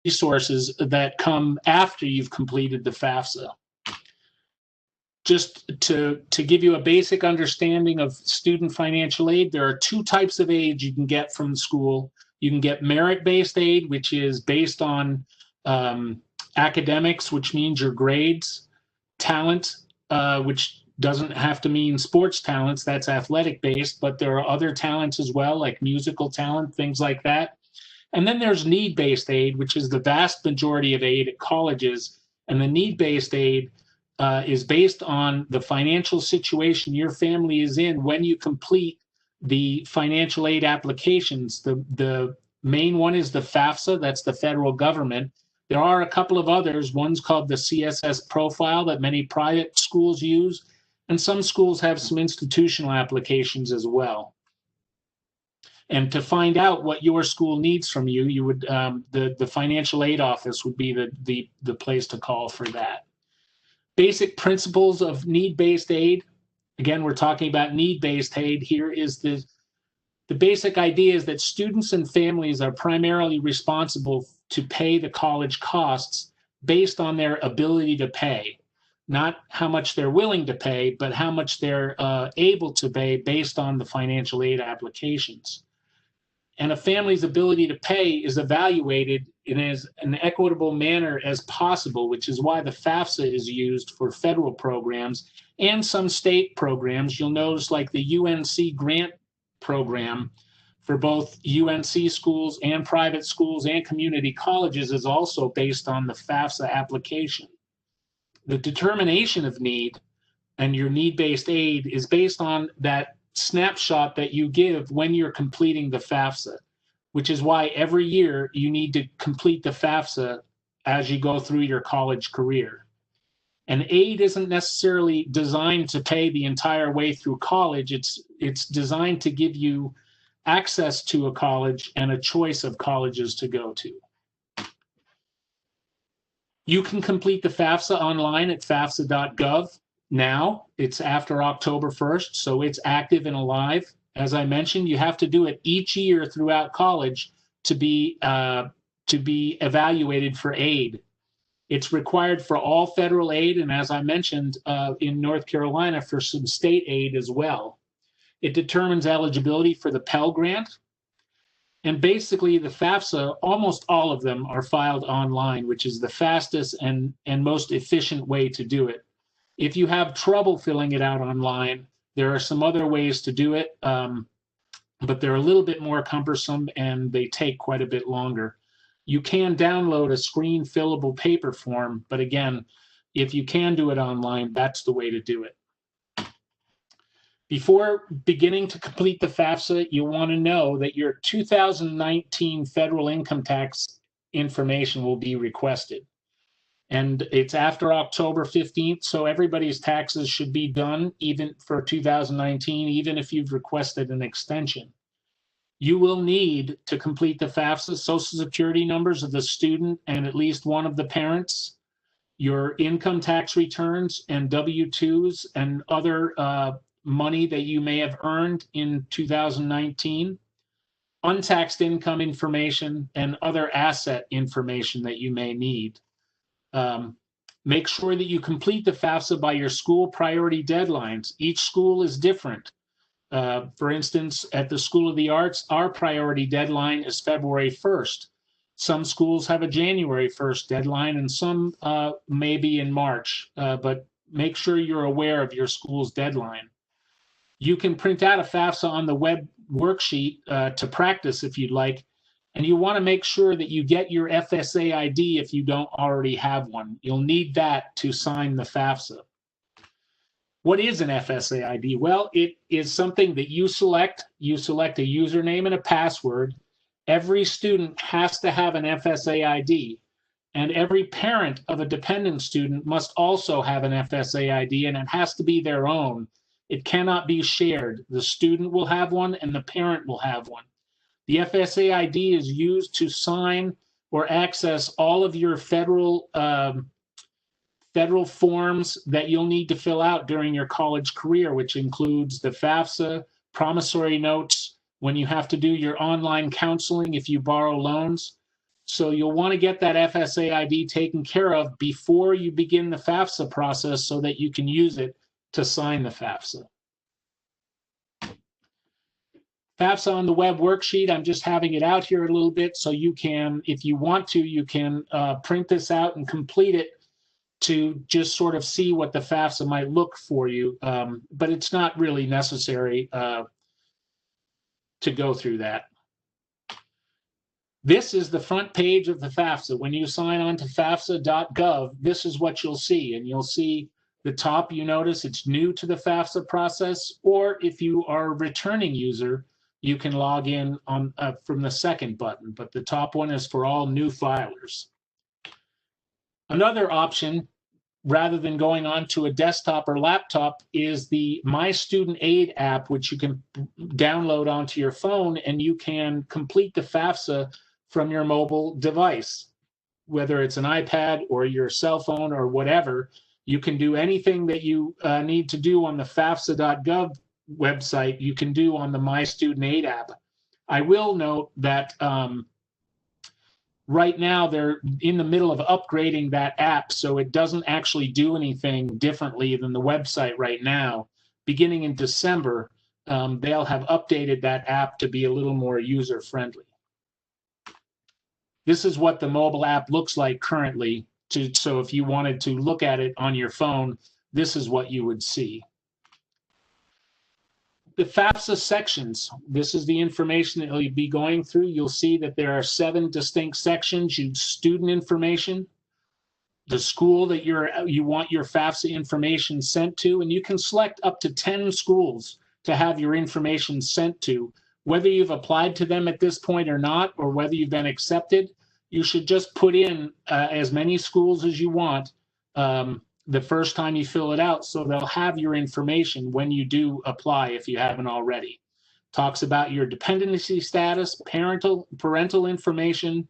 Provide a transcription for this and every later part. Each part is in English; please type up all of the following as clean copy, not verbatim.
resources that come after you've completed the FAFSA. Just to give you a basic understanding of student financial aid, there are two types of aid you can get from the school. You can get merit-based aid, which is based on academics, which means your grades, talent, which doesn't have to mean sports talents, that's athletic-based, but there are other talents as well, like musical talent, things like that. And then there's need-based aid, which is the vast majority of aid at colleges. And the need-based aid is based on the financial situation your family is in when you complete the financial aid applications. The main one is the FAFSA, that's the federal government. There are a couple of others. One's called the CSS profile that many private schools use, and some schools have some institutional applications as well. And to find out what your school needs from you, you would the financial aid office would be the place to call for that. Basic principles of need-based aid. Again, we're talking about need-based aid. Here is the basic idea is that students and families are primarily responsible to pay the college costs based on their ability to pay, not how much they're willing to pay, but how much they're able to pay based on the financial aid applications. And a family's ability to pay is evaluated in as an equitable manner as possible, which is why the FAFSA is used for federal programs and some state programs. You'll notice like the UNC grant program for both UNC schools and private schools and community colleges is also based on the FAFSA application. The determination of need and your need-based aid is based on that snapshot that you give when you're completing the FAFSA, which is why every year you need to complete the FAFSA as you go through your college career. And aid isn't necessarily designed to pay the entire way through college. It's designed to give you access to a college and a choice of colleges to go to. You can complete the FAFSA online at fafsa.gov. Now, it's after October 1st, so it's active and alive. As I mentioned, you have to do it each year throughout college to be evaluated for aid. It's required for all federal aid, and as I mentioned, in North Carolina for some state aid as well. It determines eligibility for the Pell Grant. And basically, the FAFSA, almost all of them are filed online, which is the fastest and most efficient way to do it. If you have trouble filling it out online, there are some other ways to do it, but they're a little bit more cumbersome and they take quite a bit longer. You can download a screen fillable paper form, but again, if you can do it online, that's the way to do it. Before beginning to complete the FAFSA, you want to know that your 2019 federal income tax information will be requested. And it's after October 15th, so everybody's taxes should be done even for 2019, even if you've requested an extension. You will need to complete the FAFSA Social Security numbers of the student and at least one of the parents, your income tax returns and W-2s and other money that you may have earned in 2019, untaxed income information, and other asset information that you may need. Make sure that you complete the FAFSA by your school priority deadlines. Each school is different. For instance, at the School of the Arts, our priority deadline is February 1st. Some schools have a January 1st deadline, and some may be in March, but make sure you're aware of your school's deadline. You can print out a FAFSA on the Web Worksheet to practice if you'd like, and you want to make sure that you get your FSA ID if you don't already have one. You'll need that to sign the FAFSA. What is an FSA ID? Well, it is something that you select. You select a username and a password. Every student has to have an FSA ID, and every parent of a dependent student must also have an FSA ID, and it has to be their own. It cannot be shared. The student will have one and the parent will have one. The FSA ID is used to sign or access all of your federal forms that you'll need to fill out during your college career, which includes the FAFSA, promissory notes, when you have to do your online counseling if you borrow loans. So you'll want to get that FSA ID taken care of before you begin the FAFSA process so that you can use it to sign the FAFSA. FAFSA on the web worksheet, I'm just having it out here a little bit so you can, if you want to, you can print this out and complete it to just sort of see what the FAFSA might look for you. But it's not really necessary to go through that. This is the front page of the FAFSA. When you sign on to FAFSA.gov, this is what you'll see. And you'll see the top, you notice it's new to the FAFSA process, or if you are a returning user, you can log in on from the second button, but the top one is for all new filers. Another option, rather than going on to a desktop or laptop, is the My Student Aid app, which you can download onto your phone, and you can complete the FAFSA from your mobile device, whether it's an iPad or your cell phone or whatever. You can do anything that you need to do on the FAFSA.gov website, you can do on the My Student Aid app. I will note that right now they're in the middle of upgrading that app, so it doesn't actually do anything differently than the website right now. Beginning in December, they'll have updated that app to be a little more user-friendly. This is what the mobile app looks like currently. So if you wanted to look at it on your phone, this is what you would see. The FAFSA sections, this is the information that you'll be going through. You'll see that there are 7 distinct sections. Student information, the school that you want your FAFSA information sent to, and you can select up to 10 schools to have your information sent to. Whether you've applied to them at this point or not, or whether you've been accepted, you should just put in as many schools as you want the first time you fill it out, so they'll have your information when you do apply if you haven't already. Talks about your dependency status, parental information,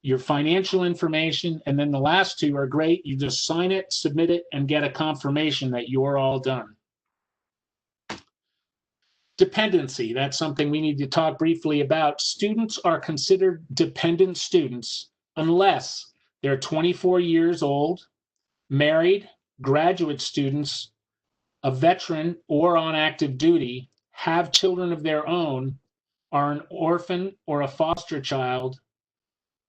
your financial information, and then the last 2 are great. You just sign it, submit it, and get a confirmation that you're all done. Dependency, that's something we need to talk briefly about. Students are considered dependent students unless they're 24 years old, married, graduate students, a veteran or on active duty, have children of their own, are an orphan or a foster child,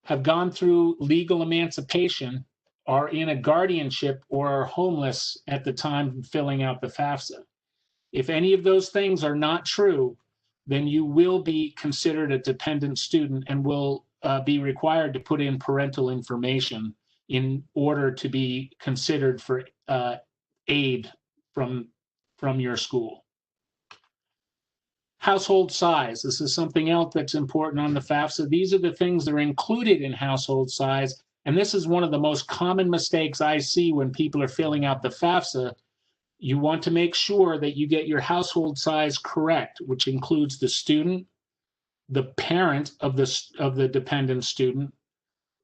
have gone through legal emancipation, are in a guardianship, or are homeless at the time of filling out the FAFSA. If any of those things are not true, then you will be considered a dependent student and will be required to put in parental information in order to be considered for aid from your school. Household size. This is something else that's important on the FAFSA. These are the things that are included in household size, and this is one of the most common mistakes I see when people are filling out the FAFSA. You want to make sure that you get your household size correct, which includes the student, the parent of the dependent student,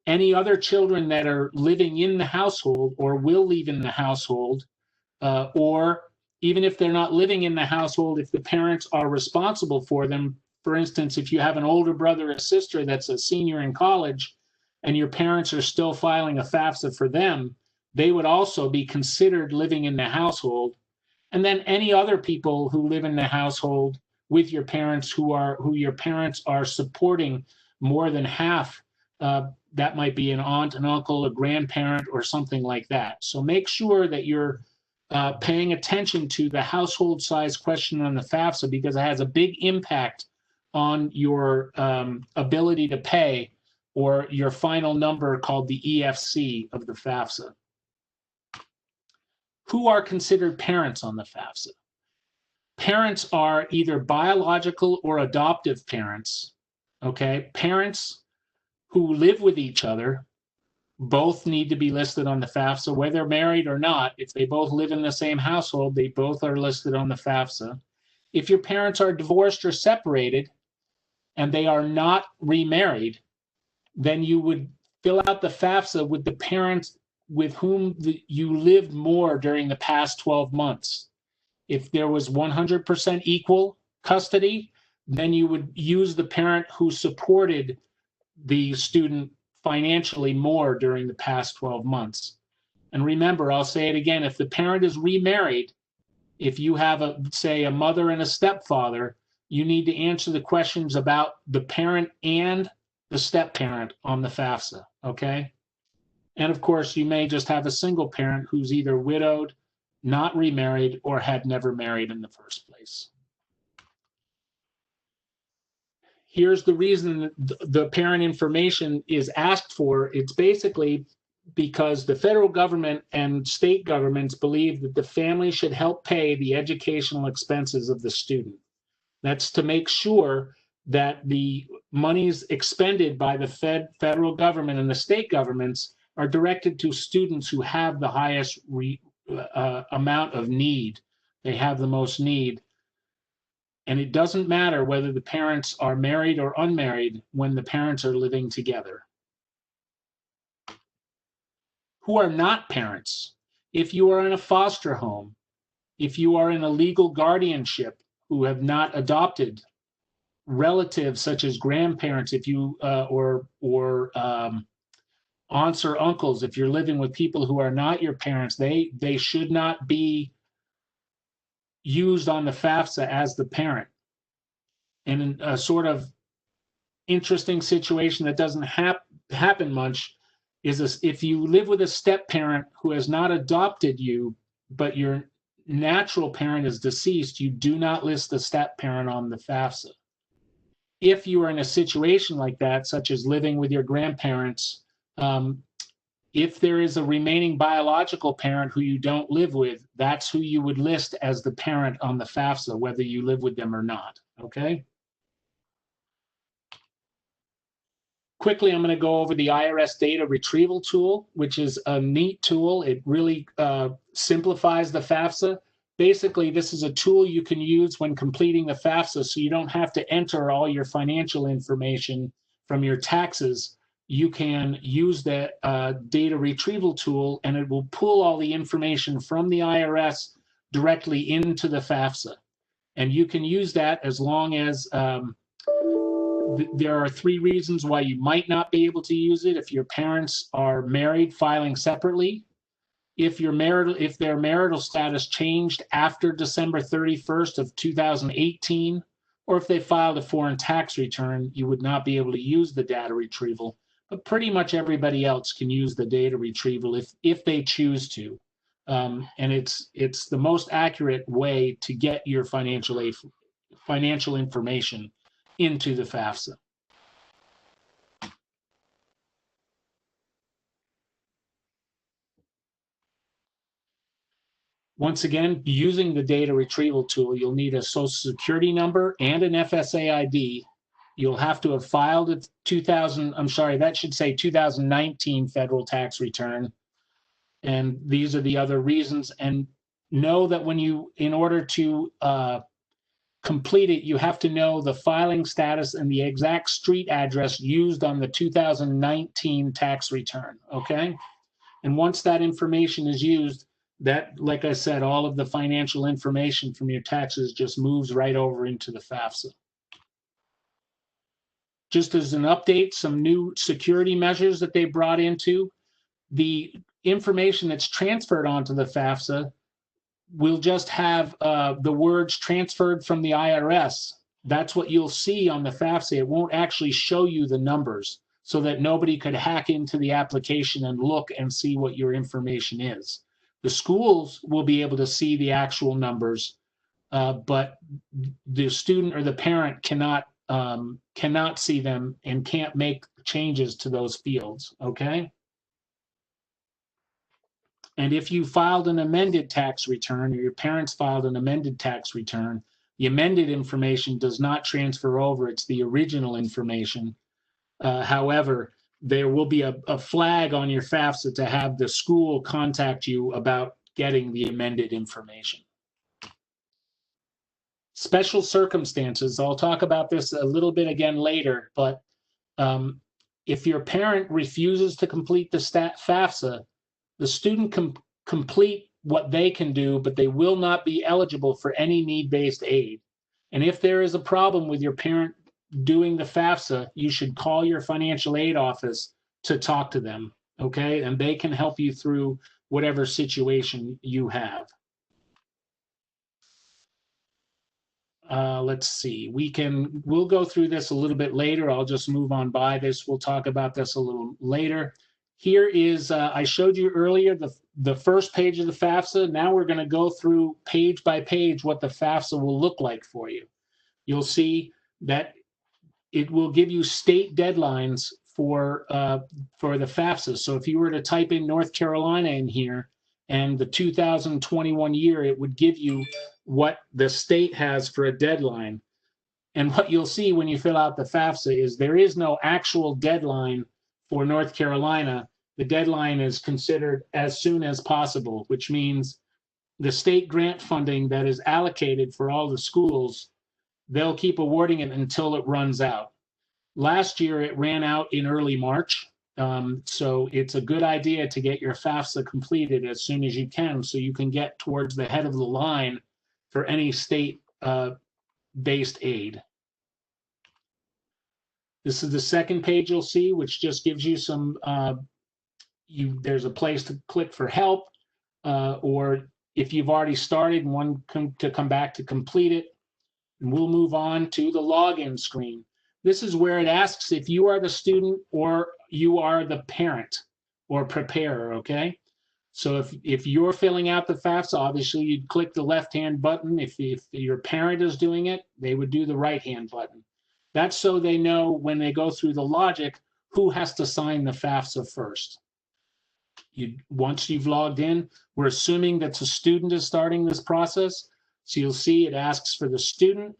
any other children that are living in the household or will live in the household, or even if they're not living in the household, if the parents are responsible for them. For instance, if you have an older brother or sister that's a senior in college and your parents are still filing a FAFSA for them, they would also be considered living in the household. And then any other people who live in the household with your parents who your parents are supporting more than half, that might be an aunt, an uncle, a grandparent, or something like that. So make sure that you're paying attention to the household size question on the FAFSA, because it has a big impact on your ability to pay, or your final number called the EFC of the FAFSA. Who are considered parents on the FAFSA? Parents are either biological or adoptive parents, okay? Parents who live with each other both need to be listed on the FAFSA, whether they're married or not. If they both live in the same household, they both are listed on the FAFSA. If your parents are divorced or separated and they are not remarried, then you would fill out the FAFSA with the parents with whom you lived more during the past 12 months. If there was 100% equal custody, then you would use the parent who supported the student financially more during the past 12 months. And remember, I'll say it again, if the parent is remarried, if you have say a mother and a stepfather, you need to answer the questions about the parent and the step parent on the FAFSA, okay? And of course, you may just have a single parent who's either widowed, not remarried, or had never married in the first place. Here's the reason the parent information is asked for. It's basically because the federal government and state governments believe that the family should help pay the educational expenses of the student. That's to make sure that the monies expended by the federal government and the state governments are directed to students who have the highest amount of need. They have the most need. And it doesn't matter whether the parents are married or unmarried when the parents are living together. Who are not parents? If you are in a foster home, if you are in a legal guardianship who have not adopted, relatives such as grandparents, if you or aunts or uncles, if you're living with people who are not your parents, they should not be used on the FAFSA as the parent. And in a sort of interesting situation that doesn't happen much is this: if you live with a step parent who has not adopted you, but your natural parent is deceased, you do not list the step parent on the FAFSA. If you are in a situation like that, such as living with your grandparents, if there is a remaining biological parent who you don't live with, that's who you would list as the parent on the FAFSA, whether you live with them or not, okay? Quickly, I'm going to go over the IRS Data Retrieval Tool, which is a neat tool. It really simplifies the FAFSA. Basically, this is a tool you can use when completing the FAFSA, so you don't have to enter all your financial information from your taxes. You can use the Data Retrieval Tool, and it will pull all the information from the IRS directly into the FAFSA. And you can use that as long as there are 3 reasons why you might not be able to use it. If your parents are married, filing separately, if their marital status changed after December 31st of 2018, or if they filed a foreign tax return, you would not be able to use the data retrieval. But pretty much everybody else can use the data retrieval if they choose to. And it's the most accurate way to get your financial information into the FAFSA. Once again, using the data retrieval tool, you'll need a social security number and an FSA ID. You'll have to have filed a 2019 federal tax return. And these are the other reasons. And know that in order to complete it, you have to know the filing status and the exact street address used on the 2019 tax return, okay? And once that information is used, that, like I said, all of the financial information from your taxes just moves right over into the FAFSA. Just as an update, some new security measures that they brought into, the information that's transferred onto the FAFSA will just have the words transferred from the IRS. That's what you'll see on the FAFSA. It won't actually show you the numbers, so that nobody could hack into the application and look and see what your information is. The schools will be able to see the actual numbers, but the student or the parent cannot see them and can't make changes to those fields, okay? And if you filed an amended tax return, or your parents filed an amended tax return, the amended information does not transfer over. It's the original information. However, there will be a flag on your FAFSA to have the school contact you about getting the amended information. Special circumstances, I'll talk about this a little bit again later, but if your parent refuses to complete the FAFSA, the student can complete what they can do, but they will not be eligible for any need-based aid. And if there is a problem with your parent doing the FAFSA, you should call your financial aid office to talk to them, okay? And they can help you through whatever situation you have. Let's see, we'll go through this a little bit later. I'll just move on by this. We'll talk about this a little later. Here is, I showed you earlier the first page of the FAFSA. Now we're going to go through page by page what the FAFSA will look like for you. You'll see that it will give you state deadlines for the FAFSA. So if you were to type in North Carolina in here and the 2021 year, it would give you what the state has for a deadline. And what you'll see when you fill out the FAFSA is there is no actual deadline for North Carolina. The deadline is considered as soon as possible, which means the state grant funding that is allocated for all the schools, they'll keep awarding it until it runs out. Last year, it ran out in early March. So it's a good idea to get your FAFSA completed as soon as you can so you can get towards the head of the line for any state-based aid. This is the second page you'll see, which just gives you some, there's a place to click for help, or if you've already started and want to come back to complete it. And we'll move on to the login screen. This is where it asks if you are the student or you are the parent or preparer, okay? So if you're filling out the FAFSA, obviously you'd click the left-hand button. If your parent is doing it, they would do the right-hand button. That's so they know when they go through the logic who has to sign the FAFSA first. Once you've logged in, we're assuming that the student is starting this process. So you'll see it asks for the student.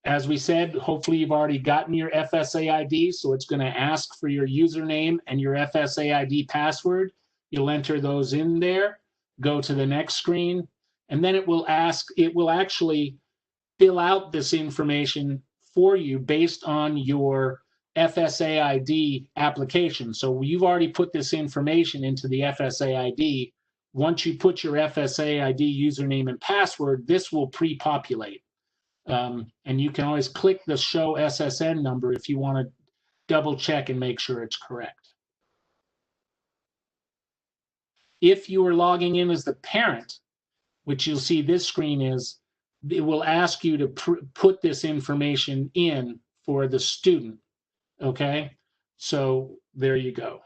As we said, hopefully you've already gotten your FSA ID, so it's going to ask for your username and your FSA ID password. You'll enter those in there, go to the next screen, and then it will actually fill out this information for you based on your FSA ID application. So you've already put this information into the FSA ID. Once you put your FSA ID username and password, this will pre-populate. And you can always click the show SSN number if you want to double check and make sure it's correct. If you are logging in as the parent, which you'll see this screen is, it will ask you to put this information in for the student, okay? So there you go.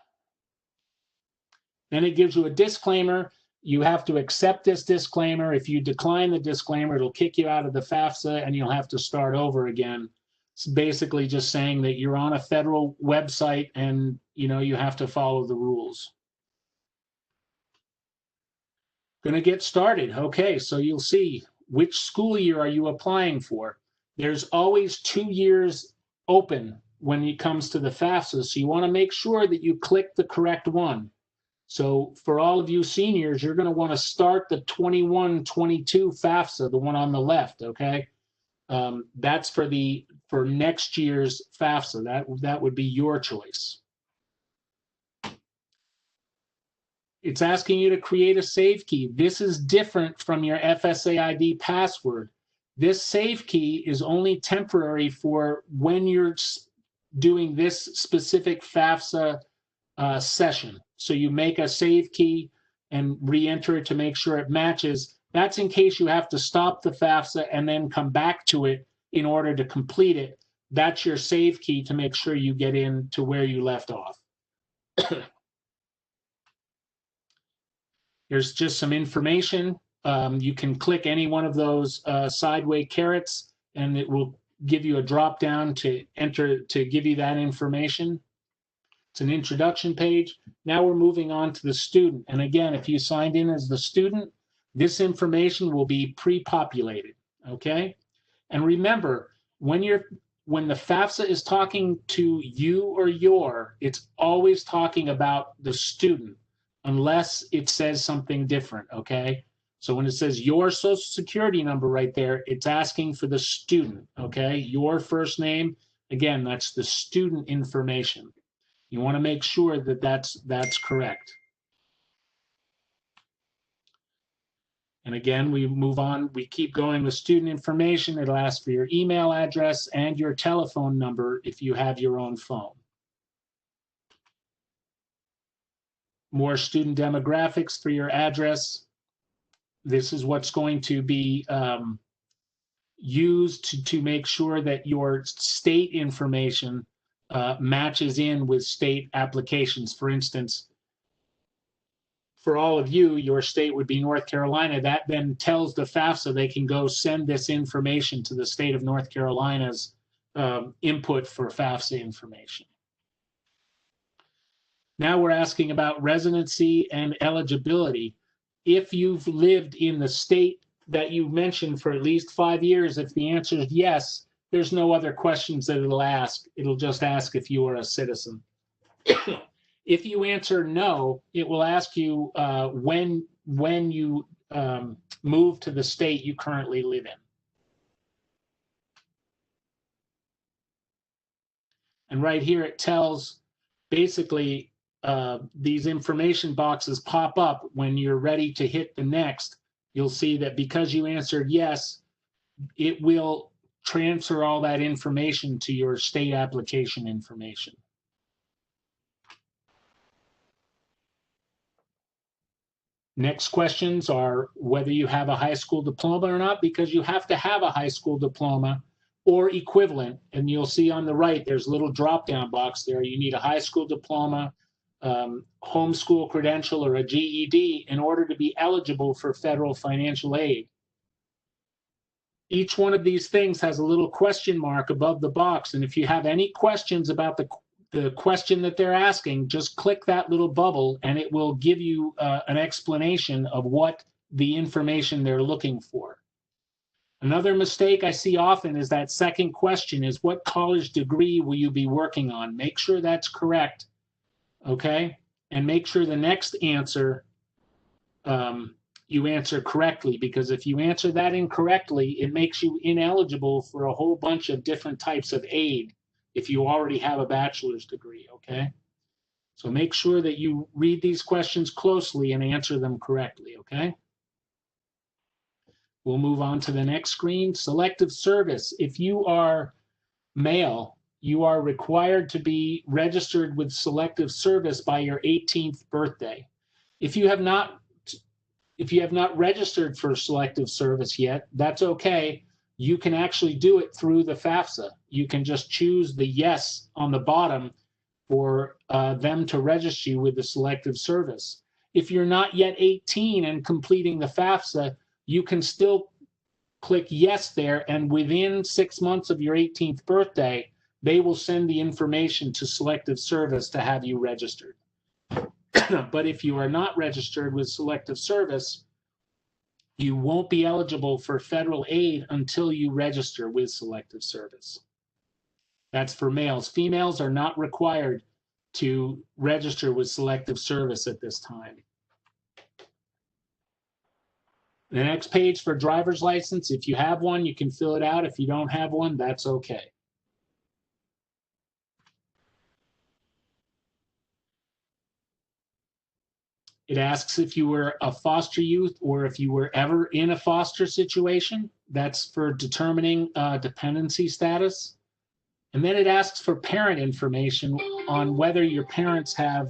Then it gives you a disclaimer. You have to accept this disclaimer. If you decline the disclaimer, it'll kick you out of the FAFSA and you'll have to start over again. It's basically just saying that you're on a federal website and you have to follow the rules. Going to get started. Okay, so you'll see which school year are you applying for. There's always 2 years open when it comes to the FAFSA, so you want to make sure that you click the correct one. So for all of you seniors, you're going to want to start the 21-22 FAFSA, the one on the left, okay? That's for next year's FAFSA. That would be your choice. It's asking you to create a save key. This is different from your FSA ID password. This save key is only temporary for when you're doing this specific FAFSA session. So you make a save key and re-enter it to make sure it matches. That's in case you have to stop the FAFSA and then come back to it in order to complete it. That's your save key to make sure you get in to where you left off. There's just some information. You can click any one of those sideway carrots and it will give you a drop down to enter to give you that information. It's an introduction page. Now we're moving on to the student. And again, if you signed in as the student, this information will be pre-populated, okay? And remember, when the FAFSA is talking to you or your, it's always talking about the student, unless it says something different, okay? So when it says your social security number right there, it's asking for the student, okay? Your first name, again, that's the student information. You want to make sure that that's correct. And again, we move on, we keep going with student information. It'll ask for your email address and your telephone number if you have your own phone. More student demographics for your address. This is what's going to be used to make sure that your state information matches in with state applications. For instance, for all of you, your state would be North Carolina. That then tells the FAFSA they can go send this information to the state of North Carolina's input for FAFSA information. Now we're asking about residency and eligibility. If you've lived in the state that you mentioned for at least 5 years, if the answer is yes, there's no other questions that it'll ask. It'll just ask if you are a citizen. If you answer no, it will ask you when you move to the state you currently live in. And right here it tells basically these information boxes pop up when you're ready to hit the next. You'll see that because you answered yes, it will transfer all that information to your state application information. Next questions are whether you have a high school diploma or not, because you have to have a high school diploma or equivalent. And you'll see on the right, there's a little drop-down box there. You need a high school diploma, homeschool credential, or a GED in order to be eligible for federal financial aid. Each one of these things has a little question mark above the box. And if you have any questions about the question that they're asking, just click that little bubble and it will give you an explanation of what the information they're looking for. Another mistake I see often is that second question is, what college degree will you be working on? Make sure that's correct, okay? And make sure the next answer you answer correctly, because if you answer that incorrectly, it makes you ineligible for a whole bunch of different types of aid if you already have a bachelor's degree, okay? So make sure that you read these questions closely and answer them correctly, okay? We'll move on to the next screen. Selective service. If you are male, you are required to be registered with selective service by your 18th birthday. If you have not registered for selective service yet, that's okay. You can actually do it through the FAFSA. You can just choose the yes on the bottom for them to register you with the selective service. If you're not yet 18 and completing the FAFSA, you can still click yes there, and within 6 months of your 18th birthday, they will send the information to selective service to have you registered. But if you are not registered with selective service, you won't be eligible for federal aid until you register with selective service. That's for males. Females are not required to register with selective service at this time. The next page for driver's license, if you have one, you can fill it out. If you don't have one, that's okay. It asks if you were a foster youth or if you were ever in a foster situation. That's for determining dependency status. And then it asks for parent information on whether your parents have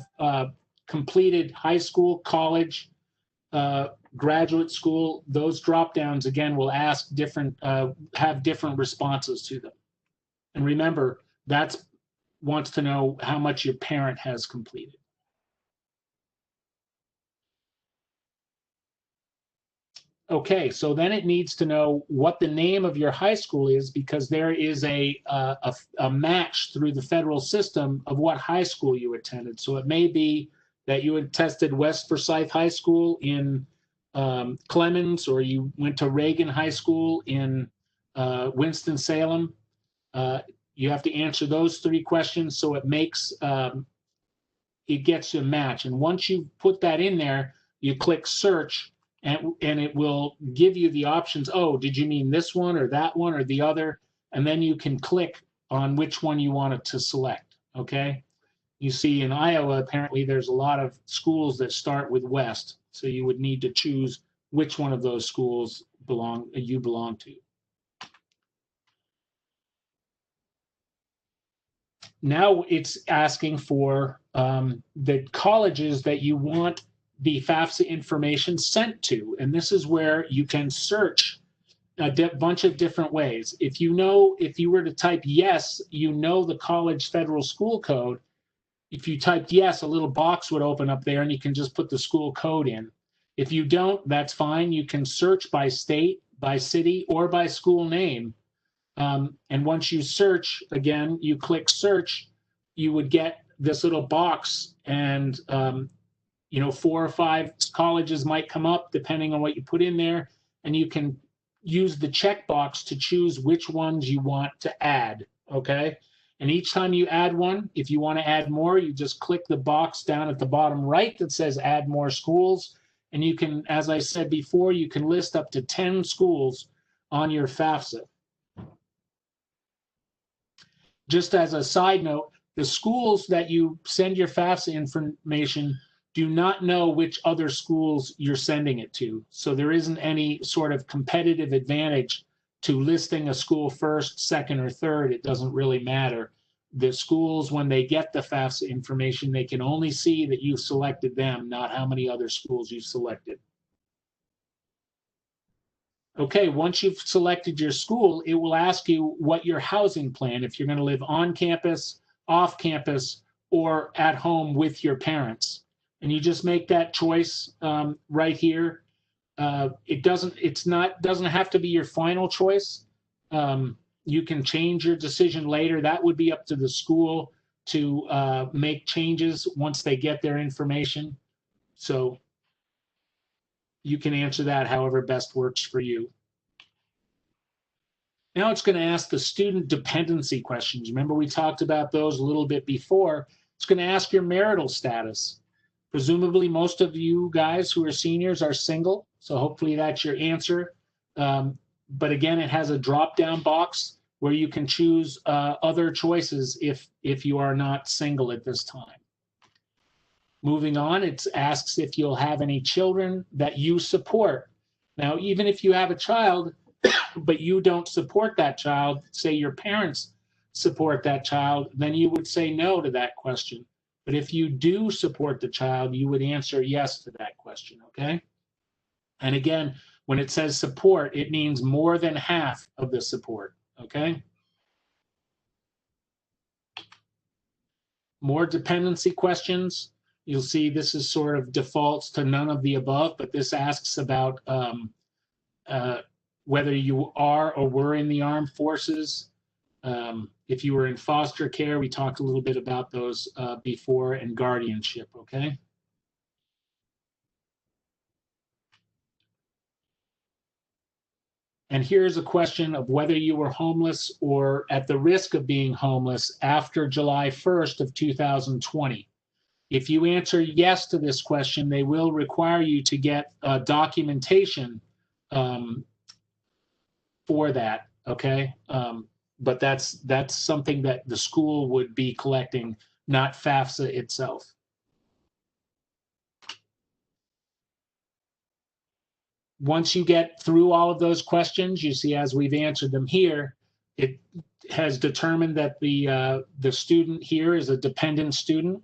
completed high school, college, graduate school. Those drop downs again will ask different, have different responses to them. And remember, that's wants to know how much your parent has completed. Okay, so then it needs to know what the name of your high school is, because there is a match through the federal system of what high school you attended. So it may be that you had tested West Forsyth High School in Clemens, or you went to Reagan High School in Winston-Salem. You have to answer those 3 questions, so it makes it gets you a match. And once you put that in there, you click search, and it will give you the options. Oh, did you mean this one or that one or the other? And then you can click on which one you want it to select, okay? You see in Iowa, apparently there's a lot of schools that start with West, so you would need to choose which one of those schools you belong to. Now it's asking for the colleges that you want the FAFSA information sent to. And this is where you can search a bunch of different ways. If you were to type yes, you know the college federal school code. If you typed yes, a little box would open up there and you can just put the school code in. If you don't, that's fine. You can search by state, by city, or by school name. And once you search, again, you click search, you would get this little box, and 4 or 5 colleges might come up depending on what you put in there, and you can use the checkbox to choose which ones you want to add, okay? And each time you add one, if you want to add more, you just click the box down at the bottom right that says add more schools, and you can, as I said before, you can list up to 10 schools on your FAFSA. Just as a side note, the schools that you send your FAFSA information do not know which other schools you're sending it to. So there isn't any sort of competitive advantage to listing a school first, second, or third. It doesn't really matter. The schools, when they get the FAFSA information, they can only see that you've selected them, not how many other schools you've selected. Okay, once you've selected your school, it will ask you what your housing plan, if you're going to live on campus, off campus, or at home with your parents. And you just make that choice right here. It doesn't have to be your final choice. You can change your decision later. That would be up to the school to make changes once they get their information. So you can answer that however best works for you. Now it's going to ask the student dependency questions. Remember, we talked about those a little bit before. It's going to ask your marital status. Presumably, most of you guys who are seniors are single, so hopefully that's your answer. But again, it has a drop-down box where you can choose other choices if you are not single at this time. Moving on, it asks if you'll have any children that you support. Now, even if you have a child, but you don't support that child, say your parents support that child, then you would say no to that question. But if you do support the child, you would answer yes to that question, okay? And again, when it says support, it means more than half of the support, okay? More dependency questions. You'll see this is sort of defaults to none of the above, but this asks about whether you are or were in the armed forces. If you were in foster care, we talked a little bit about those before, and guardianship, okay? And here's a question of whether you were homeless or at the risk of being homeless after July 1st of 2020. If you answer yes to this question, they will require you to get documentation for that, okay? But that's something that the school would be collecting, not FAFSA itself. Once you get through all of those questions, you see as we've answered them here, it has determined that the student here is a dependent student.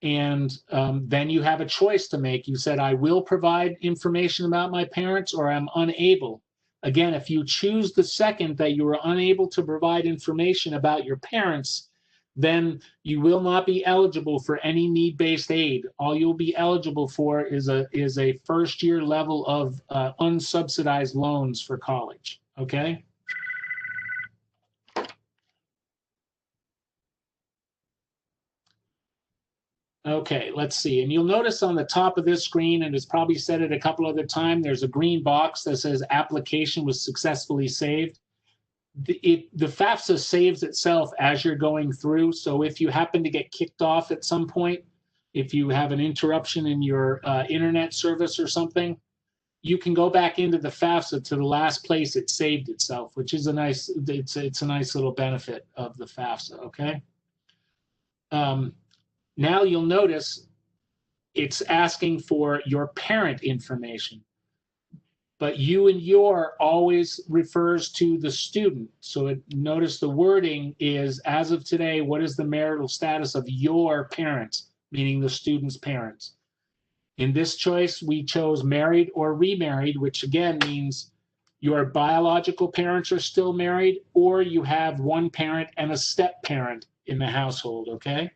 And then you have a choice to make. You said, I will provide information about my parents, or I'm unable. Again, if you choose the second, that you are unable to provide information about your parents, then you will not be eligible for any need-based aid. All you'll be eligible for is a first-year level of unsubsidized loans for college, okay? Okay, let's see. And you'll notice on the top of this screen, and it's probably said it a couple other times, there's a green box that says application was successfully saved. The FAFSA saves itself as you're going through. So if you happen to get kicked off at some point, if you have an interruption in your internet service or something, you can go back into the FAFSA to the last place it saved itself, which is a nice, it's a nice little benefit of the FAFSA, okay? Now you'll notice it's asking for your parent information. but you and your always refers to the student. So notice the wording is, as of today, what is the marital status of your parents, meaning the student's parents? In this choice, we chose married or remarried, which again means your biological parents are still married, or you have one parent and a step parent in the household, okay?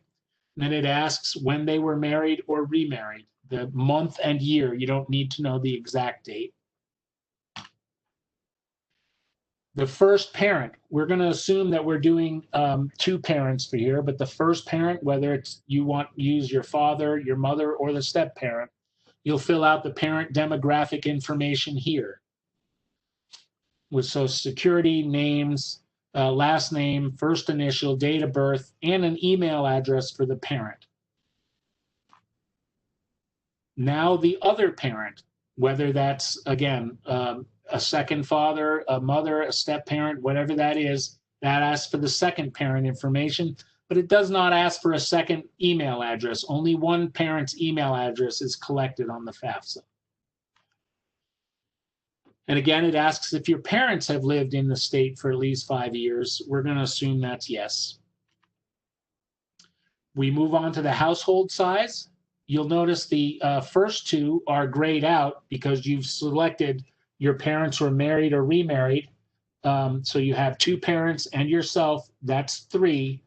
And then it asks when they were married or remarried, the month and year. You don't need to know the exact date. The first parent, we're going to assume that we're doing two parents for here, but the first parent, whether it's you want to use your father, your mother, or the step parent, you'll fill out the parent demographic information here with Social Security, names, last name, first initial, date of birth, and an email address for the parent. Now the other parent, whether that's, again, a second father, a mother, a step parent, whatever that is, that asks for the second parent information, but it does not ask for a second email address. Only one parent's email address is collected on the FAFSA. And again, it asks if your parents have lived in the state for at least 5 years. We're going to assume that's yes. We move on to the household size. You'll notice the first two are grayed out because you've selected your parents were married or remarried. So you have two parents and yourself. That's 3.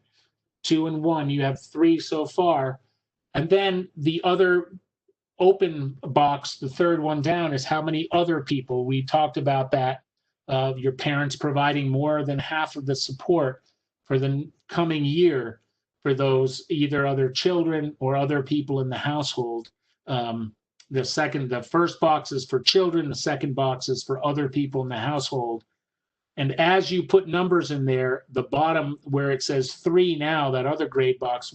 2 and 1. You have 3 so far. And then the other open box, the third one down, is how many other people. We talked about that, your parents providing more than half of the support for the coming year for those either other children or other people in the household. The first box is for children, the second box is for other people in the household. And as you put numbers in there, the bottom where it says 3 now, that other grade box,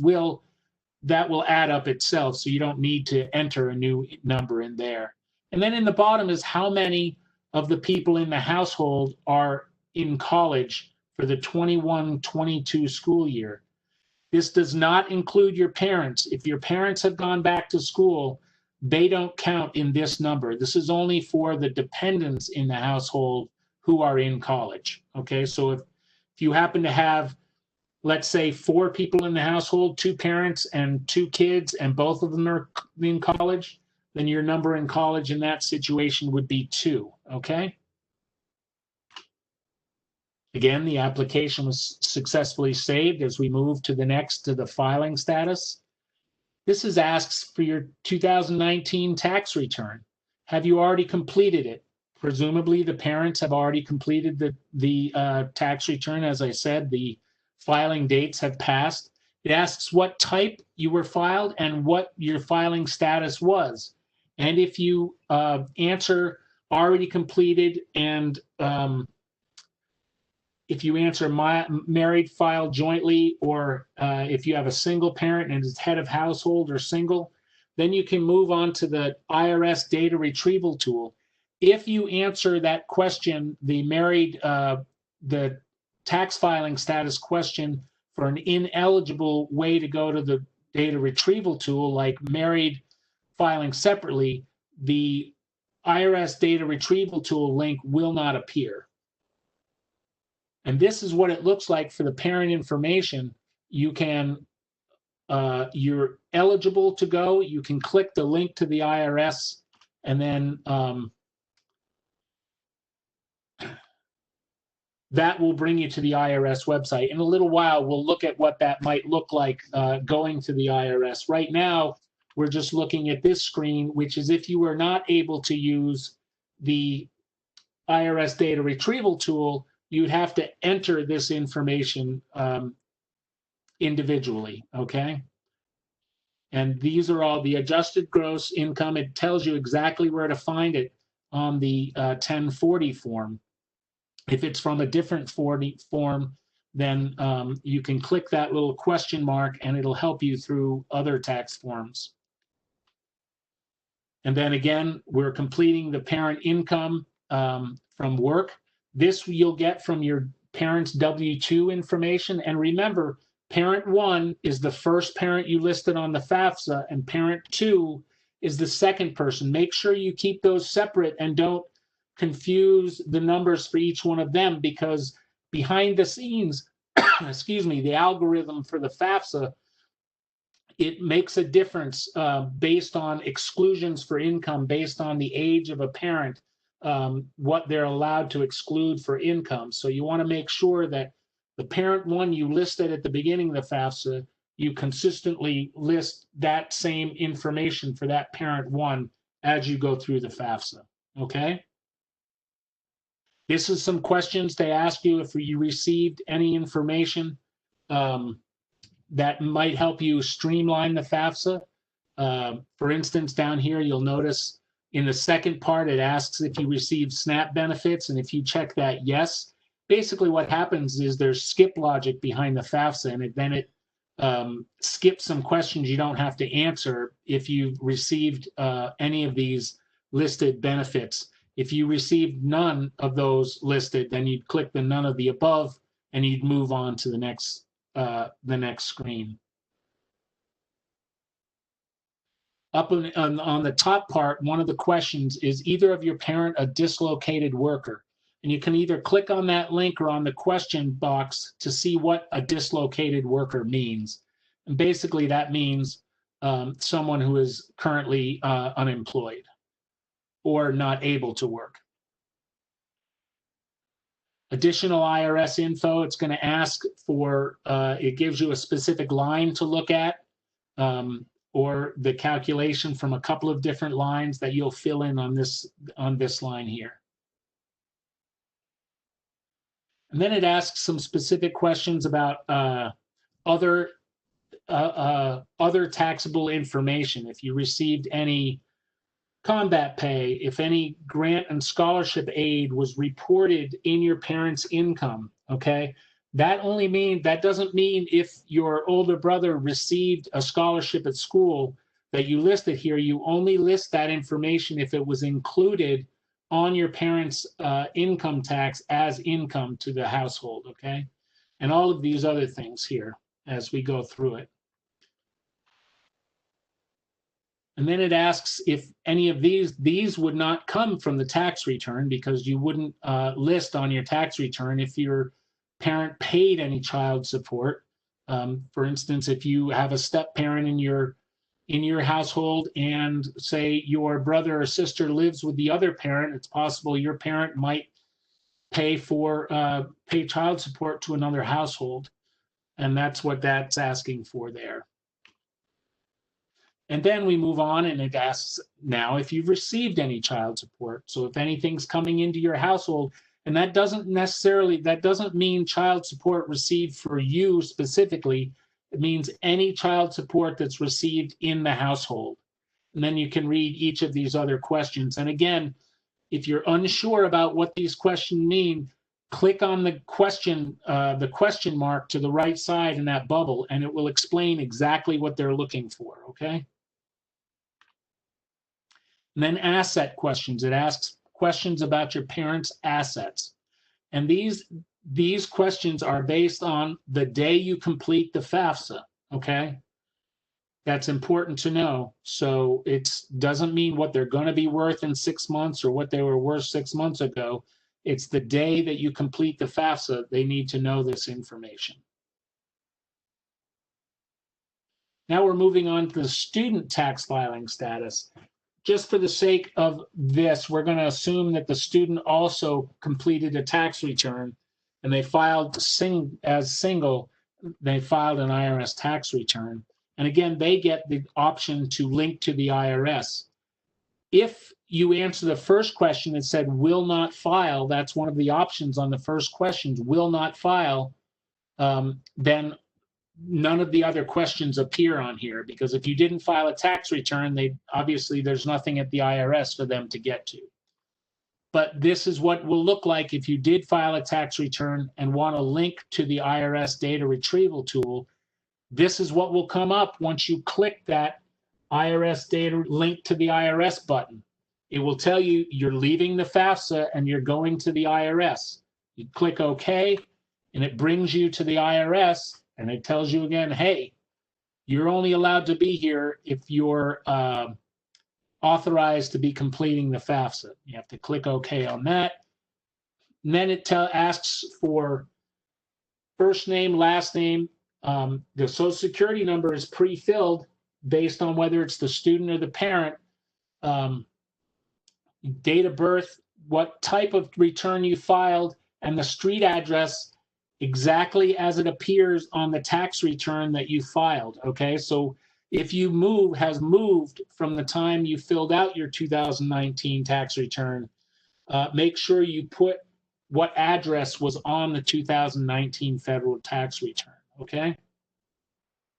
that will add up itself, so you don't need to enter a new number in there. And then in the bottom is how many of the people in the household are in college for the 21-22 school year. This does not include your parents. If your parents have gone back to school, they don't count in this number. This is only for the dependents in the household who are in college, okay? So if you happen to have, let's say, 4 people in the household, 2 parents and 2 kids, and both of them are in college, then your number in college in that situation would be 2, okay? Again, the application was successfully saved. As we move to the filing status. This asks for your 2019 tax return. Have you already completed it? Presumably the parents have already completed the tax return. As I said, the filing dates have passed. It asks what type you were filed and what your filing status was. And if you answer already completed and if you answer married, filed jointly, or if you have a single parent and is head of household or single, then you can move on to the IRS Data Retrieval Tool. If you answer that question, the tax filing status question, for an ineligible way to go to the Data Retrieval Tool, like married filing separately, the IRS Data Retrieval Tool link will not appear. And this is what it looks like for the parent information. You can, you're eligible to go. You can click the link to the IRS, and then that will bring you to the IRS website. In a little while, we'll look at what that might look like going to the IRS. Right now, we're just looking at this screen, which is if you were not able to use the IRS Data Retrieval Tool, you'd have to enter this information individually, okay? And these are all the adjusted gross income. It tells you exactly where to find it on the 1040 form. If it's from a different form, then you can click that little question mark and it'll help you through other tax forms. And then again, we're completing the parent income from work. This you'll get from your parent's W-2 information. And remember, parent 1 is the first parent you listed on the FAFSA, and parent 2 is the second person. Make sure you keep those separate and don't confuse the numbers for each one of them, because behind the scenes, excuse me, the algorithm for the FAFSA, it makes a difference based on exclusions for income, based on the age of a parent, what they're allowed to exclude for income. So you want to make sure that the parent one you listed at the beginning of the FAFSA, you consistently list that same information for that parent one as you go through the FAFSA, okay? This is some questions they ask you if you received any information that might help you streamline the FAFSA. For instance, down here, you'll notice in the second part, it asks if you received SNAP benefits, and if you check that yes, basically what happens is there's skip logic behind the FAFSA, and then it skips some questions you don't have to answer if you've received any of these listed benefits. If you received none of those listed, then you'd click the none of the above, and you'd move on to the next screen. Up on the top part, one of the questions is either of your parent a dislocated worker? And you can either click on that link or on the question box to see what a dislocated worker means. And basically that means someone who is currently unemployed or not able to work. Additional IRS info, it's going to ask for, it gives you a specific line to look at, or the calculation from a couple of different lines that you'll fill in on this line here. And then it asks some specific questions about other taxable information. If you received any combat pay, if any grant and scholarship aid was reported in your parents' income, okay? That doesn't mean if your older brother received a scholarship at school that you listed here. You only list that information if it was included on your parents' income tax as income to the household, okay? And all of these other things here as we go through it. And then it asks if any of these would not come from the tax return, because you wouldn't list on your tax return if your parent paid any child support. For instance, if you have a step parent in your household and say your brother or sister lives with the other parent, it's possible your parent might pay child support to another household. And that's what that's asking for there. And then we move on and it asks now if you've received any child support. So if anything's coming into your household, and that doesn't mean child support received for you specifically. It means any child support that's received in the household. And then you can read each of these other questions. And again, if you're unsure about what these questions mean, click on the question mark to the right side in that bubble, and it will explain exactly what they're looking for, okay? And then asset questions. It asks questions about your parents' assets. And these questions are based on the day you complete the FAFSA, okay? That's important to know. So it doesn't mean what they're going to be worth in 6 months or what they were worth 6 months ago. It's the day that you complete the FAFSA, they need to know this information. Now we're moving on to the student tax filing status. Just for the sake of this, we're going to assume that the student also completed a tax return and they filed as single, they filed an IRS tax return. And again, they get the option to link to the IRS. If you answer the first question that said will not file, that's one of the options on the first questions, will not file, then none of the other questions appear on here, because if you didn't file a tax return, obviously there's nothing at the IRS for them to get to. But this is what will look like if you did file a tax return and want to link to the IRS Data Retrieval Tool. This is what will come up once you click that IRS Data Link to the IRS button. It will tell you you're leaving the FAFSA and you're going to the IRS. You click OK, and it brings you to the IRS. And it tells you again, hey, you're only allowed to be here if your authorized to be completing the FAFSA. You have to click OK on that. And then it asks for first name, last name. The Social Security number is pre-filled based on whether it's the student or the parent. Date of birth, what type of return you filed, and the street address exactly as it appears on the tax return that you filed. Okay, so if you has moved from the time you filled out your 2019 tax return, make sure you put what address was on the 2019 federal tax return. Okay,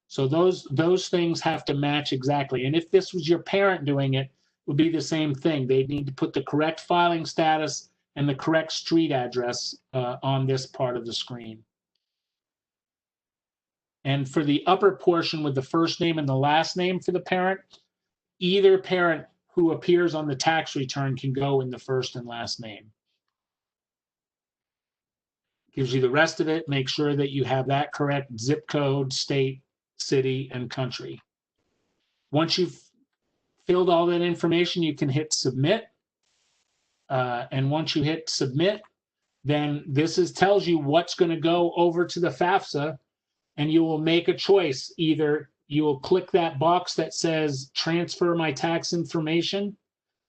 so those things have to match exactly. And if this was your parent doing it, would be the same thing. They need to put the correct filing status and the correct street address on this part of the screen. And for the upper portion with the first name and the last name for the parent, either parent who appears on the tax return can go in the first and last name. Gives you the rest of it. Make sure that you have that correct: zip code, state, city, and country. Once you've filled all that information, you can hit submit. And once you hit submit, then this tells you what's going to go over to the FAFSA, and you will make a choice. Either you will click that box that says transfer my tax information,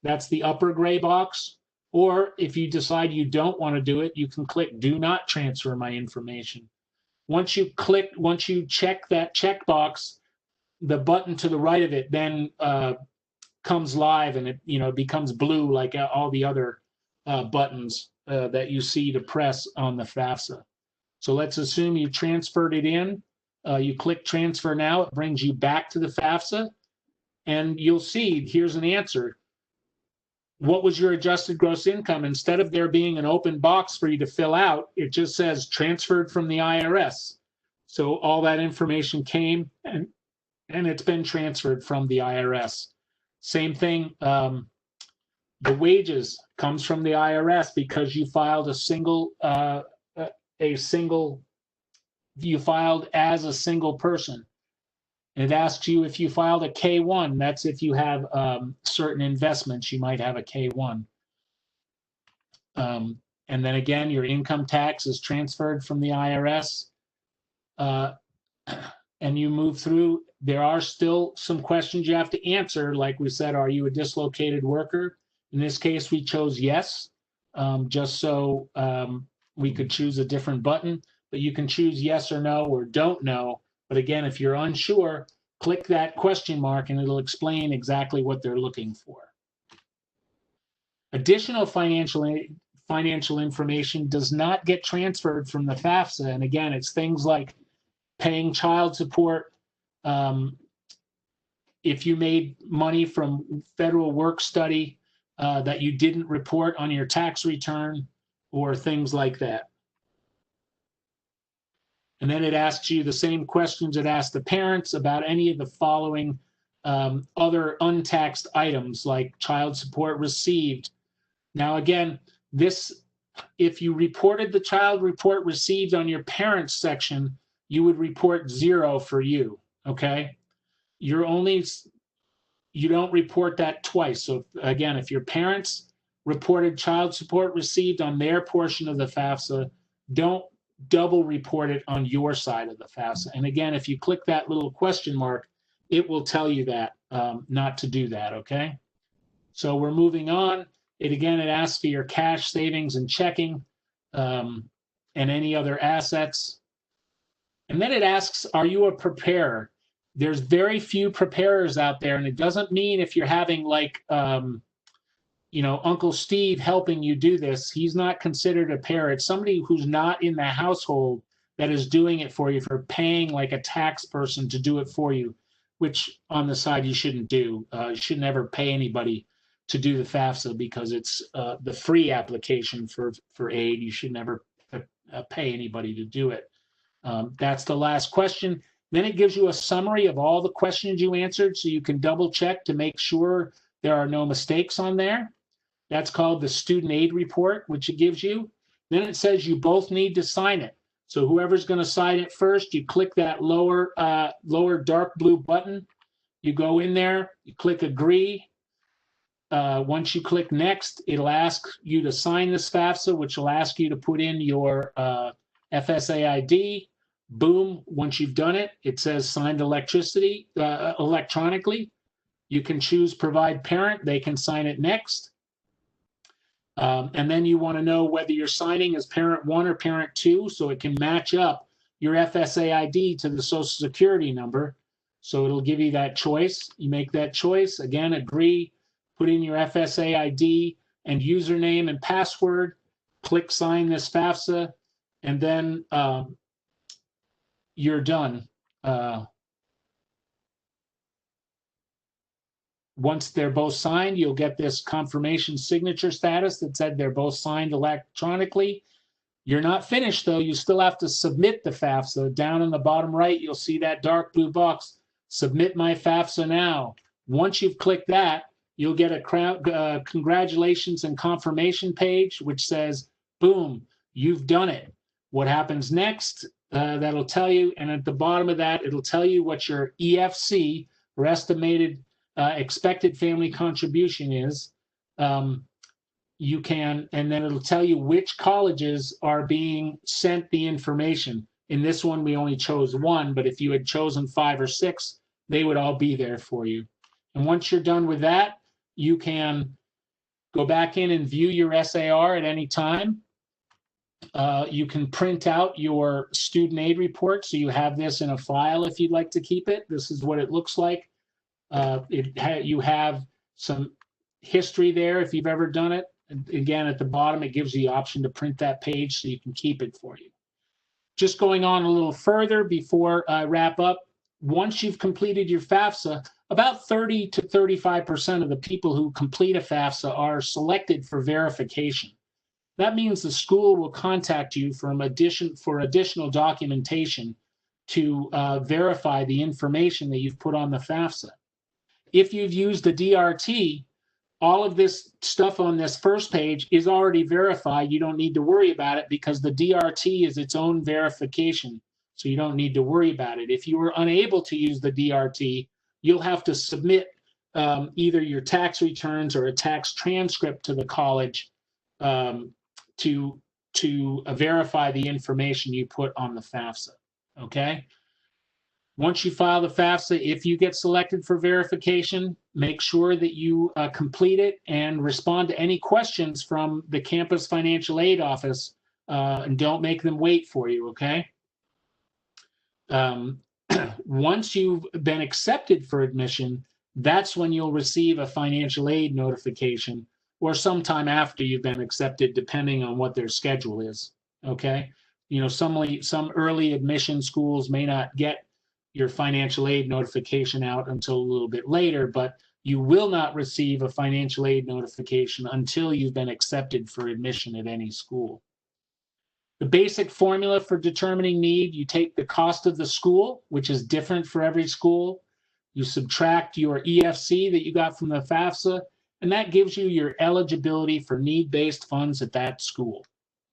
that's the upper gray box, or if you decide you don't want to do it, you can click do not transfer my information. Once you check that checkbox, the button to the right of it then comes live, and it becomes blue like all the other buttons that you see to press on the FAFSA. So let's assume you transferred it in. You click transfer now. It brings you back to the FAFSA, and you'll see here's an answer. What was your adjusted gross income? Instead of there being an open box for you to fill out, it just says transferred from the IRS. So all that information came, and it's been transferred from the IRS. Same thing, the wages comes from the IRS because you filed you filed as a single person. And it asks you if you filed a K-1. That's if you have certain investments, you might have a K-1. And then again, your income tax is transferred from the IRS. And you move through. There are still some questions you have to answer. Like we said, are you a dislocated worker? In this case, we chose yes, just so we could choose a different button. But you can choose yes or no or don't know. But again, if you're unsure, click that question mark and it'll explain exactly what they're looking for. Additional financial information does not get transferred from the FAFSA. And again, it's things like paying child support, if you made money from federal work study that you didn't report on your tax return, or things like that. And then it asks you the same questions it asked the parents about any of the following other untaxed items, like child support received. Now again, if you reported the child report received on your parents section, you would report 0 for you, okay? You don't report that twice. So again, if your parents reported child support received on their portion of the FAFSA, don't double report it on your side of the FAFSA. And again, if you click that little question mark, it will tell you that not to do that, okay? So we're moving on. It asks for your cash, savings, and checking, and any other assets. And then it asks, are you a preparer? There's very few preparers out there, and it doesn't mean if you're having like, Uncle Steve helping you do this, he's not considered a preparer. It's somebody who's not in the household that is doing it for you, for paying like a tax person to do it for you, which on the side you shouldn't do. You should never pay anybody to do the FAFSA because it's the free application for aid. You should never pay anybody to do it. That's the last question. Then it gives you a summary of all the questions you answered, so you can double check to make sure there are no mistakes on there. That's called the student aid report, which it gives you. Then it says you both need to sign it. So whoever's going to sign it first, you click that lower dark blue button. You go in there, you click agree. Once you click next, it'll ask you to sign this FAFSA, which will ask you to put in your FSA ID. Boom, once you've done it, it says signed electronically. You can choose provide parent, they can sign it next. And then you want to know whether you're signing as parent 1 or parent 2, so it can match up your FSA ID to the Social Security number. So it'll give you that choice. You make that choice. Again, agree, put in your FSA ID and username and password, click sign this FAFSA, and then you're done. Once they're both signed, you'll get this confirmation signature status that said they're both signed electronically. You're not finished, though. You still have to submit the FAFSA. Down in the bottom right, you'll see that dark blue box, submit my FAFSA now. Once you've clicked that, you'll get a congratulations and confirmation page, which says, boom, you've done it. What happens next, that'll tell you. And at the bottom of that, it'll tell you what your EFC, or estimated expected family contribution is. You can, and then it'll tell you which colleges are being sent the information. In this one, we only chose 1, but if you had chosen 5 or 6, they would all be there for you. And once you're done with that, you can go back in and view your SAR at any time. You can print out your student aid report, so you have this in a file if you'd like to keep it. This is what it looks like. You have some history there if you've ever done it. And again, at the bottom, it gives you the option to print that page so you can keep it for you. Just going on a little further before I wrap up, once you've completed your FAFSA, about 30 to 35% of the people who complete a FAFSA are selected for verification. That means the school will contact you for additional documentation to verify the information that you've put on the FAFSA. If you've used the DRT, all of this stuff on this first page is already verified. You don't need to worry about it because the DRT is its own verification, so you don't need to worry about it. If you were unable to use the DRT, you'll have to submit either your tax returns or a tax transcript to the college to verify the information you put on the FAFSA, okay? Once you file the FAFSA, if you get selected for verification, make sure that you complete it and respond to any questions from the campus financial aid office, and don't make them wait for you, okay? Once you've been accepted for admission, that's when you'll receive a financial aid notification, or sometime after you've been accepted, depending on what their schedule is, okay? You know, some early admission schools may not get your financial aid notification out until a little bit later, but you will not receive a financial aid notification until you've been accepted for admission at any school. The basic formula for determining need, you take the cost of the school, which is different for every school. You subtract your EFC that you got from the FAFSA, and that gives you your eligibility for need-based funds at that school.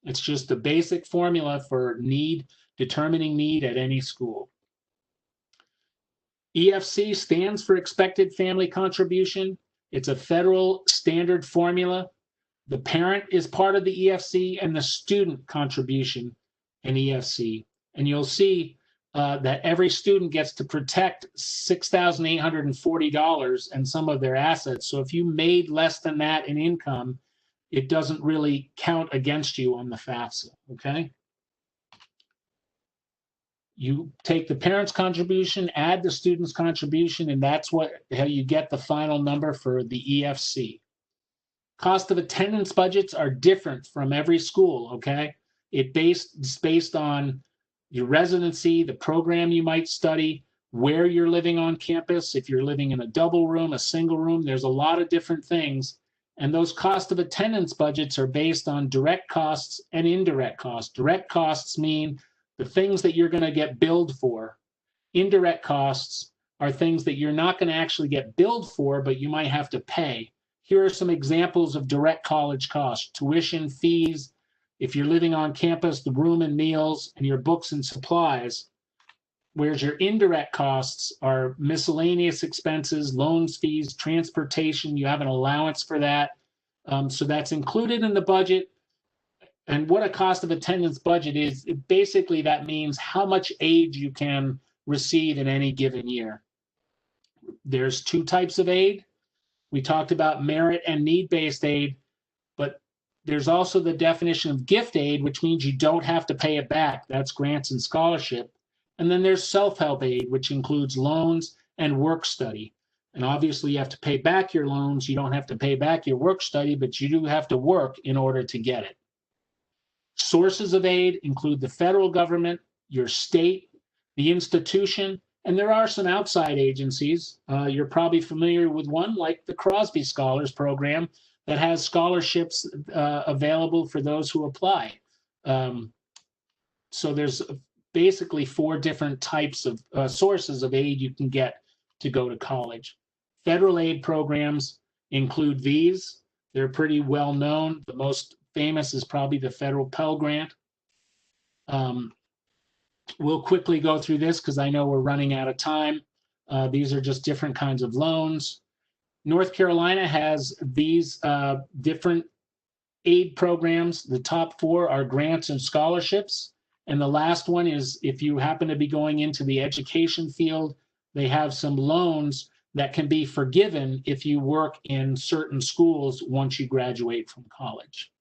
It's just the basic formula for determining need at any school. EFC stands for Expected Family Contribution. It's a federal standard formula. The parent is part of the EFC and the student contribution in EFC. And you'll see that every student gets to protect $6,840 and some of their assets. So if you made less than that in income, it doesn't really count against you on the FAFSA, okay? You take the parent's contribution, add the student's contribution, and that's how you get the final number for the EFC. Cost of attendance budgets are different from every school, okay? It's based on your residency, the program you might study, where you're living on campus. If you're living in a double room, a single room, there's a lot of different things. And those cost of attendance budgets are based on direct costs and indirect costs. Direct costs mean the things that you're going to get billed for. Indirect costs are things that you're not going to actually get billed for, but you might have to pay. Here are some examples of direct college costs: tuition, fees, if you're living on campus, the room and meals, and your books and supplies. Whereas your indirect costs are miscellaneous expenses, loans, fees, transportation. You have an allowance for that. So that's included in the budget. And what a cost of attendance budget is, basically that means how much aid you can receive in any given year. There's two types of aid. We talked about merit and need-based aid, but there's also the definition of gift aid, which means you don't have to pay it back. That's grants and scholarship. And then there's self-help aid, which includes loans and work study. And obviously you have to pay back your loans. You don't have to pay back your work study, but you do have to work in order to get it. Sources of aid include the federal government, your state, the institution, and there are some outside agencies. You're probably familiar with one like the Crosby Scholars Program that has scholarships available for those who apply. So there's basically 4 different types of sources of aid you can get to go to college. Federal aid programs include these. They're pretty well known. The most famous is probably the federal Pell Grant. We'll quickly go through this because I know we're running out of time. These are just different kinds of loans. North Carolina has these different aid programs. The top 4 are grants and scholarships. And the last one is if you happen to be going into the education field, they have some loans that can be forgiven if you work in certain schools once you graduate from college.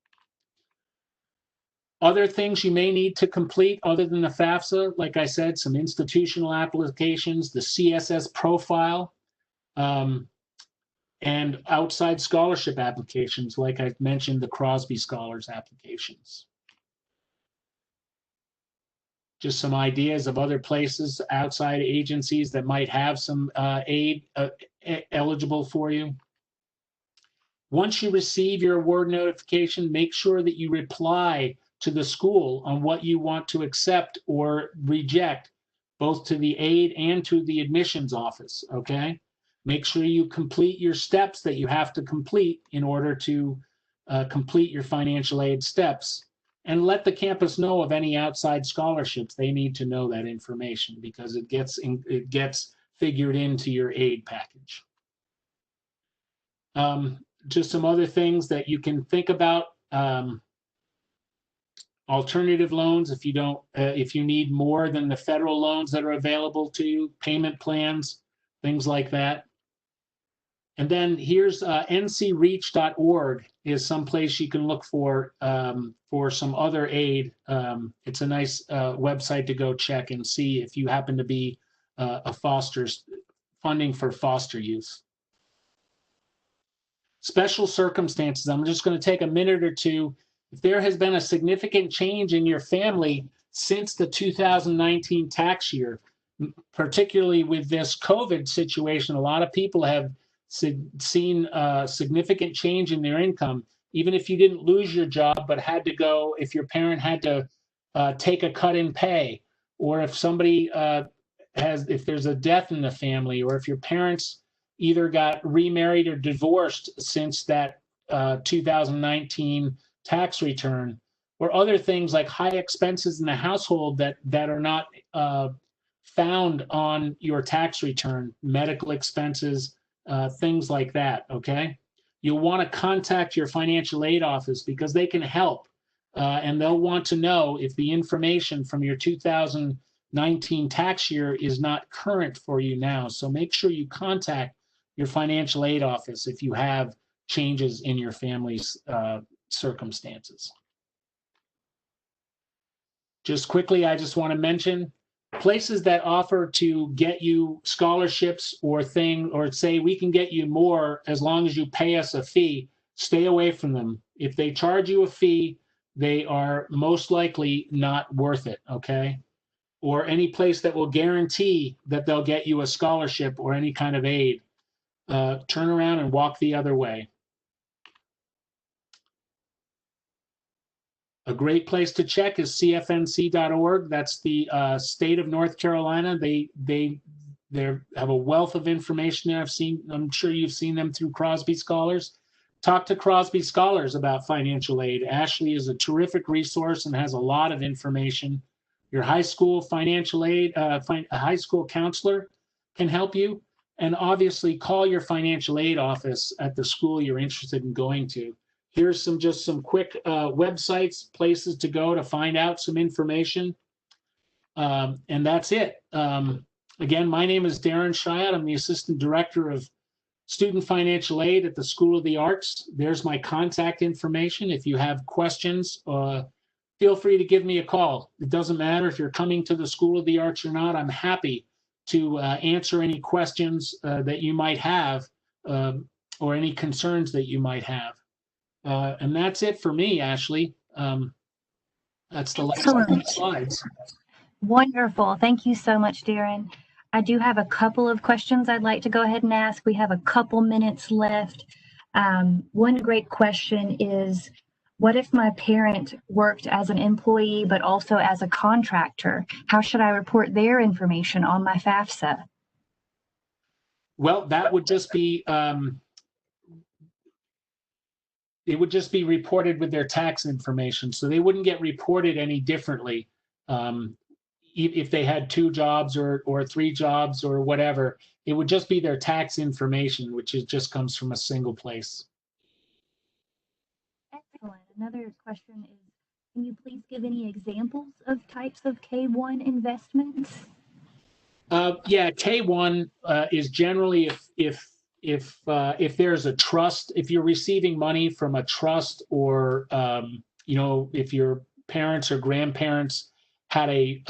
Other things you may need to complete other than the FAFSA, like I said, some institutional applications, the CSS profile, and outside scholarship applications, like I mentioned, the Crosby Scholars applications. Just some ideas of other places, outside agencies that might have some aid eligible for you. Once you receive your award notification, make sure that you reply to the school on what you want to accept or reject, both to the aid and to the admissions office, okay? Make sure you complete your steps that you have to complete in order to complete your financial aid steps, and let the campus know of any outside scholarships. They need to know that information because it gets figured into your aid package. Just some other things that you can think about. Alternative loans, if you need more than the federal loans that are available to you, payment plans, things like that. And then here's ncreach.org is someplace you can look for some other aid. It's a nice website to go check and see if you happen to be funding for foster youth. Special circumstances, I'm just going to take a minute or two. If there has been a significant change in your family since the 2019 tax year, particularly with this COVID situation, a lot of people have seen a significant change in their income. Even if you didn't lose your job, but had to go, if your parent had to take a cut in pay, or if somebody if there's a death in the family, or if your parents either got remarried or divorced since that 2019 tax return, or other things like high expenses in the household that are not found on your tax return, medical expenses, things like that, okay? You'll want to contact your financial aid office because they can help, and they'll want to know if the information from your 2019 tax year is not current for you now. So make sure you contact your financial aid office if you have changes in your family's circumstances. Just quickly, I just want to mention places that offer to get you scholarships or say we can get you more as long as you pay us a fee. Stay away from them. If they charge you a fee, they are most likely not worth it, okay? Or any place that will guarantee that they'll get you a scholarship or any kind of aid. Turn around and walk the other way. A great place to check is cfnc.org. That's the state of North Carolina. They have a wealth of information there. I'm sure you've seen them through Crosby Scholars. Talk to Crosby Scholars about financial aid. Ashley is a terrific resource and has a lot of information Your high school financial aid, a high school counselor can help you. And obviously call your financial aid office at the school you're interested in going to. Here's just some quick websites, places to go to find out some information. And that's it. Again, my name is Darren Chiat. I'm the Assistant Director of Student Financial Aid at the School of the Arts. There's my contact information. If you have questions, feel free to give me a call. It doesn't matter if you're coming to the School of the Arts or not. I'm happy to answer any questions that you might have or any concerns that you might have. And that's it for me, Ashley. That's the last couple of slides. Wonderful. Thank you so much, Darren. I do have a couple of questions I'd like to go ahead and ask. We have a couple minutes left. One great question is, what if my parent worked as an employee but also as a contractor? How should I report their information on my FAFSA? Well, that would just be it would just be reported with their tax information, so they wouldn't get reported any differently. If they had 2 jobs or 3 jobs or whatever, it would just be their tax information, which just comes from a single place. Excellent. Another question is, can you please give any examples of types of K-1 investments? Yeah, K-1 is generally if there's a trust, if you're receiving money from a trust, or if your parents or grandparents had an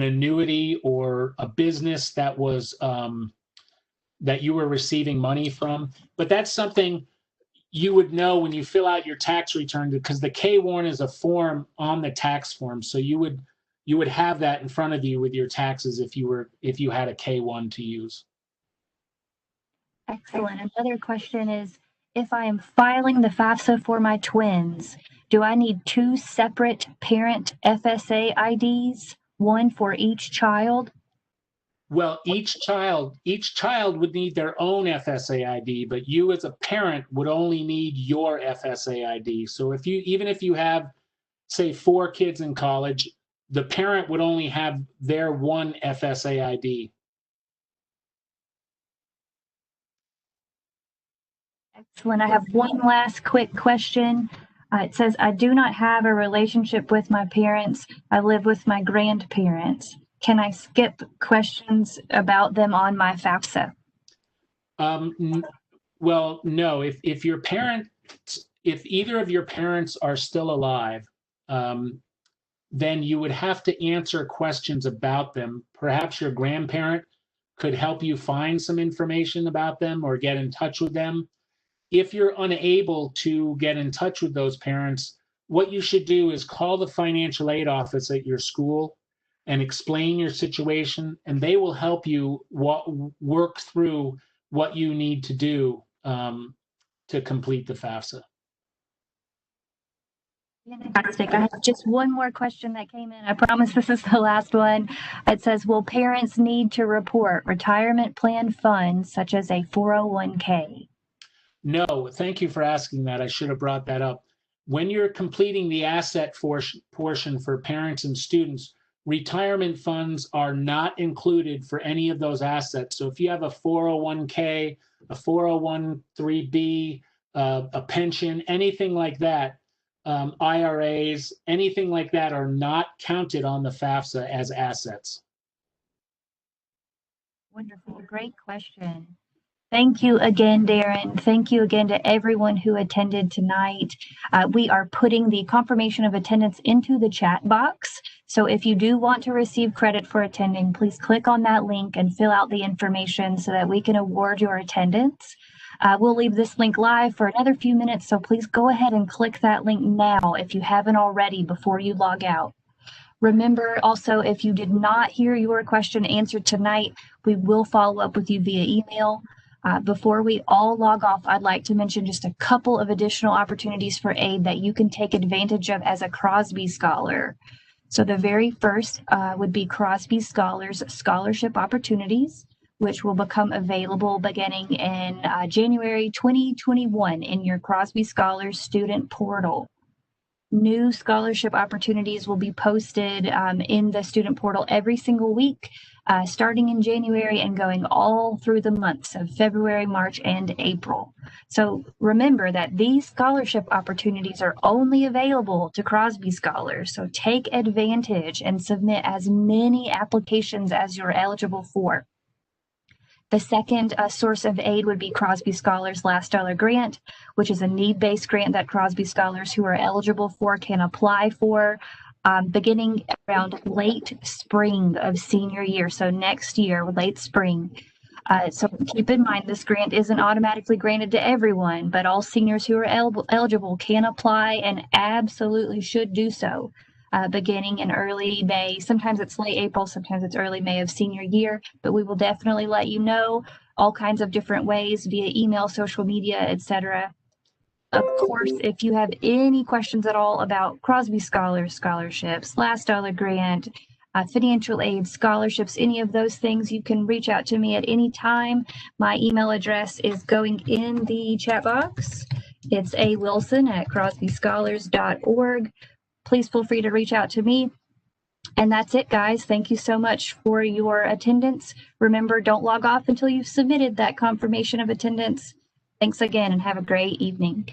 annuity or a business that was that you were receiving money from. But that's something you would know when you fill out your tax return, because the K-1 is a form on the tax form. So you would have that in front of you with your taxes if you had a K-1 to use. Excellent. Another question is, if I am filing the FAFSA for my twins, do I need 2 separate parent FSA IDs, one for each child? Well, each child would need their own FSA ID, but you as a parent would only need your FSA ID. So even if you have, say, 4 kids in college, the parent would only have their one FSA ID. Excellent. I have one last quick question. It says, I do not have a relationship with my parents. I live with my grandparents. Can I skip questions about them on my FAFSA? Well, no. If either of your parents are still alive, then you would have to answer questions about them. Perhaps your grandparent could help you find some information about them or get in touch with them. If you're unable to get in touch with those parents, what you should do is call the financial aid office at your school and explain your situation, and they will help you work through what you need to do to complete the FAFSA. Fantastic. I have just one more question that came in. I promise this is the last one. It says, will parents need to report retirement plan funds such as a 401k? No, thank you for asking that. I should have brought that up. When you're completing the asset portion for parents and students, retirement funds are not included for any of those assets. So if you have a 401k, a 401(b), a pension, anything like that, IRAs, anything like that are not counted on the FAFSA as assets. Wonderful. Great question. Thank you again, Darren. Thank you again to everyone who attended tonight. We are putting the confirmation of attendance into the chat box. So if you do want to receive credit for attending, please click on that link and fill out the information so that we can award your attendance. We'll leave this link live for another few minutes, so please go ahead and click that link now if you haven't already before you log out. Remember also, if you did not hear your question answered tonight, we will follow up with you via email. Before we all log off, I'd like to mention just a couple of additional opportunities for aid that you can take advantage of as a Crosby Scholar. So the very first would be Crosby Scholars Scholarship Opportunities, which will become available beginning in January 2021 in your Crosby Scholars student portal. new scholarship opportunities will be posted in the student portal every single week, starting in January and going all through the months of February, March, and April. So remember that these scholarship opportunities are only available to Crosby Scholars. So take advantage and submit as many applications as you're eligible for. The second source of aid would be Crosby Scholars Last Dollar Grant, which is a need-based grant that Crosby Scholars who are eligible for can apply for beginning around late spring of senior year. So next year, late spring. So keep in mind, this grant isn't automatically granted to everyone, but all seniors who are eligible can apply and absolutely should do so. Beginning in early May. Sometimes it's late April, sometimes it's early May of senior year, but we will definitely let you know all kinds of different ways via email, social media, etc. Of course, if you have any questions at all about Crosby Scholars scholarships, Last Dollar Grant, financial aid, scholarships, any of those things, you can reach out to me at any time. My email address is going in the chat box. It's awilson@crosbyscholars.org. Please feel free to reach out to me. And that's it, guys. Thank you so much for your attendance. Remember, don't log off until you've submitted that confirmation of attendance. Thanks again and have a great evening.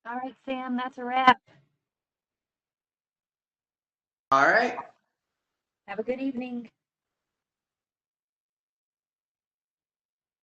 All right, Sam, that's a wrap. All right. Have a good evening.